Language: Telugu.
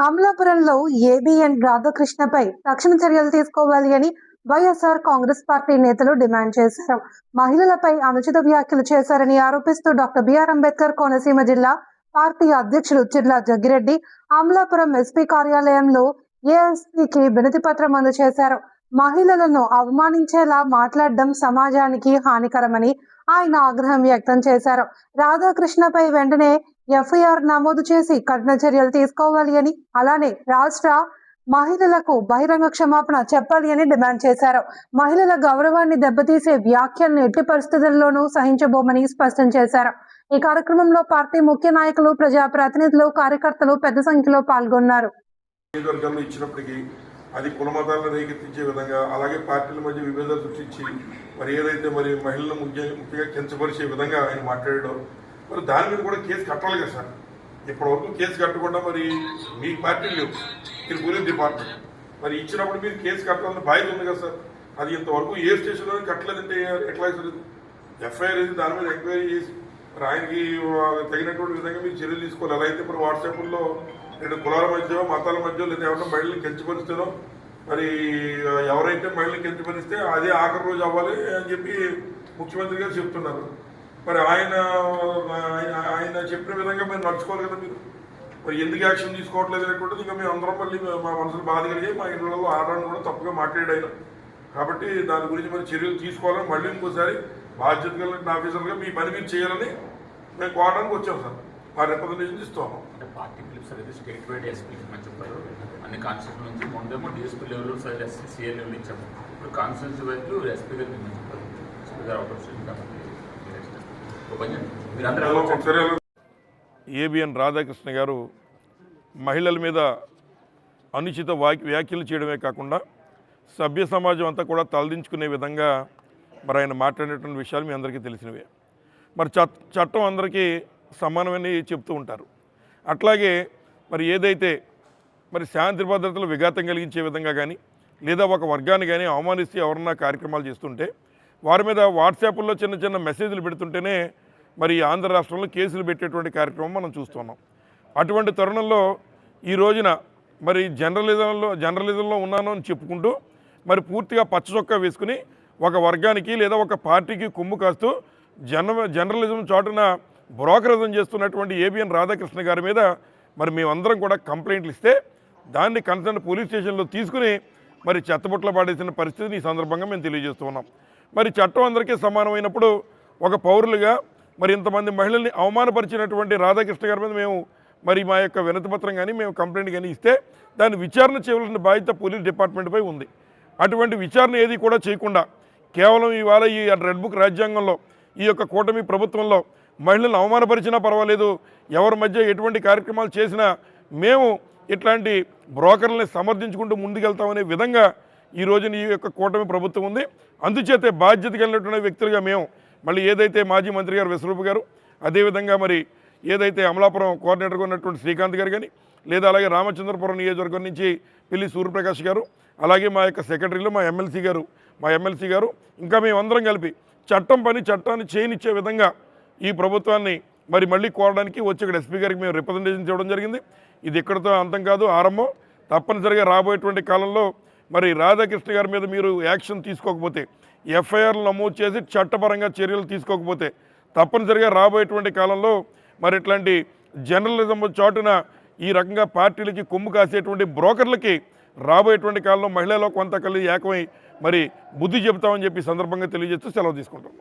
అమలాపురంలో ఏబిఎన్ రాధాకృష్ణపై తక్షణ చర్యలు తీసుకోవాలి అని వైఎస్ఆర్ కాంగ్రెస్ పార్టీ నేతలు డిమాండ్ చేశారు. మహిళలపై అనుచిత వ్యాఖ్యలు చేశారని ఆరోపిస్తూ డాక్టర్ బిఆర్ అంబేద్కర్ కోనసీమ జిల్లా పార్టీ అధ్యక్షుడు చిర్లా జగ్గిరెడ్డి అమలాపురం ఎస్పీ కార్యాలయంలో ఏఎస్పీకి వినతి పత్రం అందజేశారు. మహిళలను అవమానించేలా మాట్లాడడం సమాజానికి హానికరమని ఆయన ఆగ్రహం వ్యక్తం చేశారు. రాధాకృష్ణపై వెంటనే ఎఫ్ఐఆర్ నమోదు చేసి కఠిన చర్యలు తీసుకోవాలి అని, అలానే రాష్ట్ర మహిళలకు బహిరంగ క్షమాపణ చెప్పాలి అని డిమాండ్ చేశారు. మహిళల గౌరవాన్ని దెబ్బతీసే వ్యాఖ్యలను ఎట్టి పరిస్థితుల్లోనూ సహించబోమని స్పష్టం చేశారు. ఈ కార్యక్రమంలో పార్టీ ముఖ్య నాయకులు, ప్రజాప్రతినిధులు, కార్యకర్తలు పెద్ద సంఖ్యలో పాల్గొన్నారు. అది కుల మతాలను రేకెత్తించే విధంగా, అలాగే పార్టీల మధ్య విభేదాలు సృష్టించి ఏదైతే మహిళలను ముఖ్యంగా కించపరిచే విధంగా ఆయన మాట్లాడాడో దాని మీద కూడా కేసు కట్టాలి కదా సార్. ఇప్పటివరకు కేసు కట్టకుండా మీ పార్టీలు లేవు, మీరు పోలీస్ డిపార్ట్మెంట్ ఇచ్చినప్పుడు మీరు కేసు కట్టాలని బాధ్యత ఉంది కదా సార్. అది ఇంతవరకు ఏ స్టేషన్లో కట్టలేదంటే ఎట్లా సార్? ఎఫ్ఐఆర్ వేసి దాని మీద ఎంక్వైరీ చేసి ఆయనకి తగినటువంటి విధంగా మీరు చర్యలు తీసుకోవాలి. ఎలా అయితే వాట్సాప్లో రెండు కులాల మధ్య, మతాల మధ్య, లేదా ఎవరైనా మహిళలు కించపరిస్తారో ఎవరైతే మహిళలు కించపరిస్తే అదే ఆఖరి రోజు అవ్వాలి అని చెప్పి ముఖ్యమంత్రి గారు చెప్తున్నారు. ఆయన చెప్పిన విధంగా మీరు నడుచుకోవాలి కదా. మీరు ఎందుకు యాక్షన్ తీసుకోవట్లేదు అనేటువంటిది ఇంకా మేము అందరం మళ్ళీ మా మనసులు బాధ కలిగి మా ఇంట్లో ఆడడానికి కూడా తప్పుగా మాట్లాడారు. కాబట్టి దాని గురించి చర్యలు తీసుకోవాలని మళ్ళీ ఇంకోసారి బాధ్యత కలిగిన ఆఫీసర్గా మీ పని మీరు చేయాలని మేము కోరడానికి వచ్చాం సార్. ఆ రిప్రజెంటేషన్ ఇస్తాము. పార్టీ పిలుపు అనేది స్టేట్ వైడ్ ఎస్పీకి అని చెప్పారు. అన్ని కాన్స్టిట్యూషన్ నుంచి ముందేమో డిఎస్పీ లెవెల్, సిఏ లెవెల్ ఇచ్చాము. ఇప్పుడు కాన్స్టిట్యూన్సీ వైపు ఎస్పీ గారికి మేము చెప్పారు. ఎస్పీ గారు అవుట్ ఏబిఎన్ రాధాకృష్ణ గారు మహిళల మీద అనుచిత వ్యాఖ్యలు చేయడమే కాకుండా సభ్య సమాజం అంతా కూడా తలదించుకునే విధంగా ఆయన మాట్లాడేటువంటి విషయాలు మీ అందరికీ తెలిసినవే. చట్టం అందరికీ సమానమని చెప్తూ ఉంటారు. అట్లాగే ఏదైతే శాంతి భద్రతలు విఘాతం కలిగించే విధంగా కానీ, లేదా ఒక వర్గాన్ని కానీ అవమానిస్తూ ఎవరన్నా కార్యక్రమాలు చేస్తుంటే వారి మీద వాట్సాప్లో చిన్న చిన్న మెసేజ్లు పెడుతుంటేనే ఆంధ్ర రాష్ట్రంలో కేసులు పెట్టేటువంటి కార్యక్రమం మనం చూస్తున్నాం. అటువంటి తరుణంలో ఈ రోజున జర్నలిజంలో ఉన్నాను అని చెప్పుకుంటూ పూర్తిగా పచ్చచొక్కా వేసుకుని ఒక వర్గానికి లేదా ఒక పార్టీకి కొమ్ము కాస్తూ జర్నలిజం చాటున బ్రోకరిజం చేస్తున్నటువంటి ఏబిఎన్ రాధాకృష్ణ గారి మీద మేమందరం కూడా కంప్లైంట్లు ఇస్తే దాన్ని కన్సర్న్ పోలీస్ స్టేషన్లో తీసుకుని చెత్తబుట్టలో పడేసిన పరిస్థితిని ఈ సందర్భంగా మేము తెలియజేస్తూ ఉన్నాం. చట్టం అందరికీ సమానమైనప్పుడు ఒక పౌరులుగా ఇంతమంది మహిళల్ని అవమానపరిచినటువంటి రాధాకృష్ణ గారి మీద మేము మా యొక్క వినతిపత్రం కానీ మేము కంప్లైంట్ కానీ ఇస్తే దాన్ని విచారణ చేయవలసిన బాధ్యత పోలీస్ డిపార్ట్మెంట్పై ఉంది. అటువంటి విచారణ ఏది కూడా చేయకుండా కేవలం ఇవాళ ఈ రెడ్ బుక్ రాజ్యాంగంలో ఈ యొక్క కూటమి ప్రభుత్వంలో మహిళలను అవమానపరిచినా పర్వాలేదు, ఎవరి మధ్య ఎటువంటి కార్యక్రమాలు చేసినా మేము ఇట్లాంటి బ్రోకర్లని సమర్థించుకుంటూ ముందుకెళ్తామనే విధంగా ఈ రోజున ఈ యొక్క కూటమి ప్రభుత్వం ఉంది. అందుచేతే బాధ్యత కలిగినటువంటి వ్యక్తులుగా మేము ఏదైతే మాజీ మంత్రి గారు విశ్వరూప్ గారు, అదేవిధంగా ఏదైతే అమలాపురం కోఆర్డినేటర్గా ఉన్నటువంటి శ్రీకాంత్ గారు కానీ, లేదా అలాగే రామచంద్రపురం నియోజకవర్గం నుంచి పిల్లి సూర్యప్రకాష్ గారు, అలాగే మా యొక్క సెక్రటరీలు మా ఎమ్మెల్సీ గారు ఇంకా మేమందరం కలిపి చట్టాన్ని చేయనిచ్చే విధంగా ఈ ప్రభుత్వాన్ని మళ్ళీ కోరడానికి వచ్చి ఇక్కడ ఎస్పీ గారికి మేము రిప్రజెంటేషన్ చేయడం జరిగింది. ఇది ఇక్కడితో అంతం కాదు, ఆరంభం. తప్పనిసరిగా రాబోయేటువంటి కాలంలో రాధాకృష్ణ గారి మీద మీరు యాక్షన్ తీసుకోకపోతే, ఎఫ్ఐఆర్లు నమోదు చేసి చట్టపరంగా చర్యలు తీసుకోకపోతే తప్పనిసరిగా రాబోయేటువంటి కాలంలో ఇట్లాంటి జర్నలిజం చాటున ఈ రకంగా పార్టీలకి కొమ్ము కాసేటువంటి బ్రోకర్లకి రాబోయేటువంటి కాలంలో మహిళలో కొంత కలిసి ఏకమై బుద్ధి చెబుతామని చెప్పి సందర్భంగా తెలియజేస్తూ సెలవు తీసుకుంటాము.